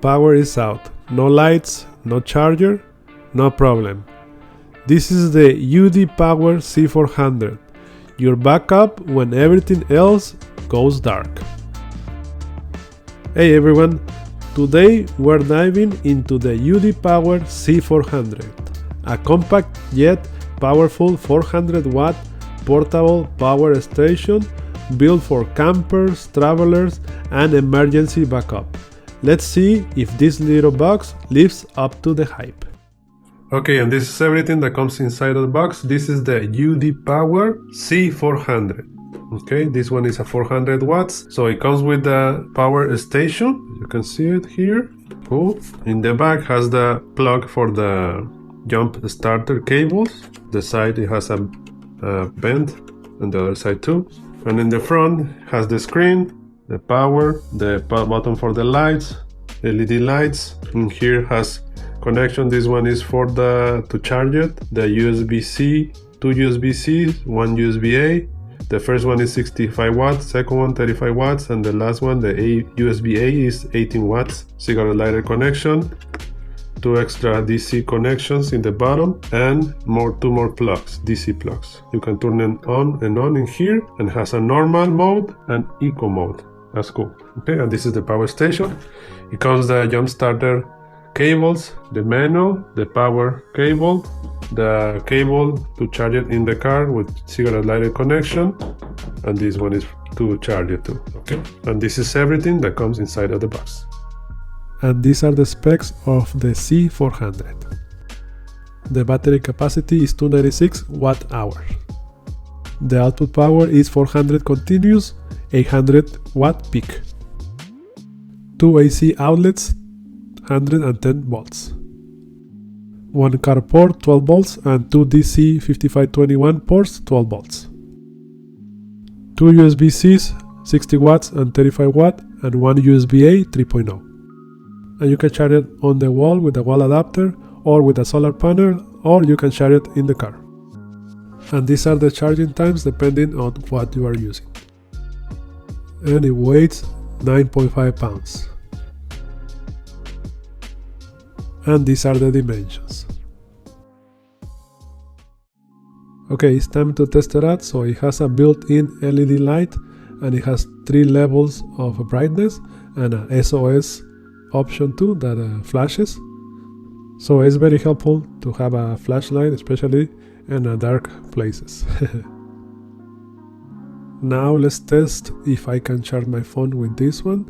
power is out. No lights, no charger, no problem. This is the UDPOWER C400, your backup when everything else goes dark. Hey everyone, today we're diving into the UDPOWER C400, a compact yet powerful 400 watt portable power station built for campers, travelers, and emergency backup. Let's see if this little box lives up to the hype. Okay, and this is everything that comes inside of the box. This is the UDPOWER C400. Okay, this one is a 400 watts, so it comes with the power station. You can see it here. Cool. In the back has the plug for the jump starter cables. The side it has a bend, and the other side too. And in the front has the screen, the power, the button for the lights, LED lights. And here has connection. This one is for to charge it. The USB-C, 2 USB-Cs, 1 USB-A. The first one is 65 watts, second one 35 watts, and the last one, the USB-A, is 18 watts. Cigarette lighter connection, 2 extra DC connections in the bottom, and two more plugs, DC plugs. You can turn them on and on in here, and has a normal mode and eco mode. That's cool. Okay, and this is the power station. It comes the jump starter cables, the manual, the power cable, the cable to charge it in the car with cigarette lighter connection, and this one is to charge it too. Okay, and this is everything that comes inside of the box. And these are the specs of the C400. The battery capacity is 296 watt hours. The output power is 400 continuous, 800 watt peak. 2 AC outlets, 110 volts. 1 car port, 12 volts, and 2 DC 5521 ports, 12 volts. 2 USB-Cs, 60 watts and 35 watt, and 1 USB-A 3.0. And you can charge it on the wall with a wall adapter, or with a solar panel, or you can charge it in the car. And these are the charging times depending on what you are using. And it weighs 9.5 pounds. And these are the dimensions. Okay, it's time to test it out. So it has a built-in LED light, and it has 3 levels of brightness, and a SOS option too that flashes. So it's very helpful to have a flashlight, especially in dark places. Now let's test if I can charge my phone with this one.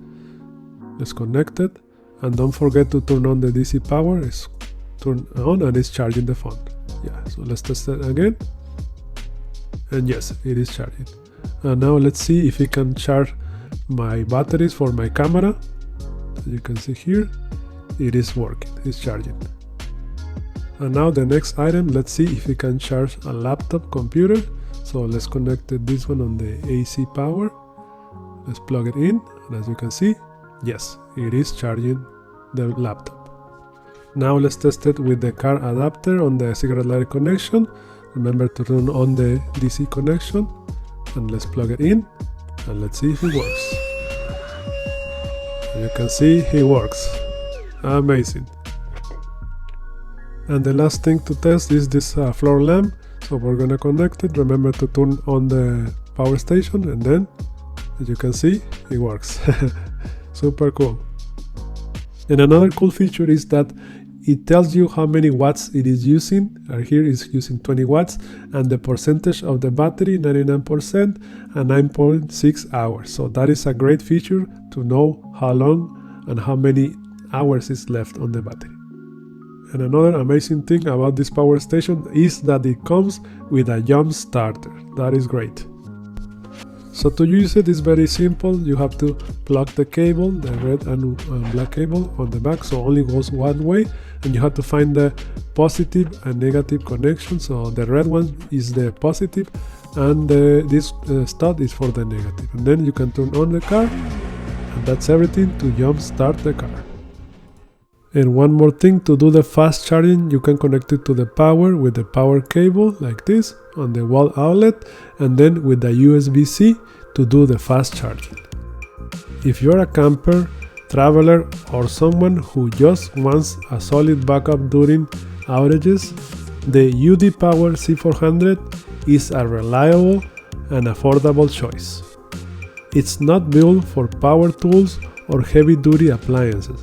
Let's connect it, and don't forget to turn on the DC power. It's turned on and it's charging the phone. Yeah, so let's test it again. And yes, it is charging. And now let's see if it can charge my batteries for my camera. As you can see here, it is working, it's charging. And now the next item, let's see if it can charge a laptop computer. So let's connect this one on the AC power. Let's plug it in, and as you can see, yes, it is charging the laptop. Now let's test it with the car adapter on the cigarette lighter connection. Remember to turn on the DC connection, and let's plug it in, and let's see if it works. You can see it works. Amazing. And the last thing to test is this floor lamp. So we're gonna connect it. Remember to turn on the power station, and then, as you can see, it works. Super cool. And another cool feature is that it tells you how many watts it is using. Here is using 20 watts, and the percentage of the battery, 99%, and 9.6 hours. So that is a great feature to know how long and how many hours is left on the battery. And another amazing thing about this power station is that it comes with a jump starter. That is great. So to use it is very simple. You have to plug the cable, the red and black cable on the back, so only goes one way, and you have to find the positive and negative connection. So the red one is the positive, and this stud is for the negative. And then you can turn on the car, and that's everything to jump start the car. And one more thing, to do the fast charging, you can connect it to the power with the power cable like this on the wall outlet, and then with the USB-C to do the fast charging. If you're a camper, traveler, or someone who just wants a solid backup during outages, the UDPOWER C400 is a reliable and affordable choice. It's not built for power tools or heavy-duty appliances,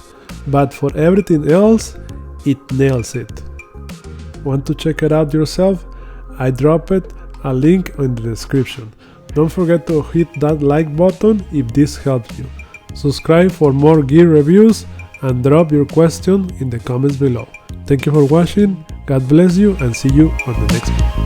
but for everything else, it nails it. Want to check it out yourself? I dropped a link in the description. Don't forget to hit that like button if this helped you. Subscribe for more gear reviews and drop your question in the comments below. Thank you for watching, God bless you, and see you on the next one.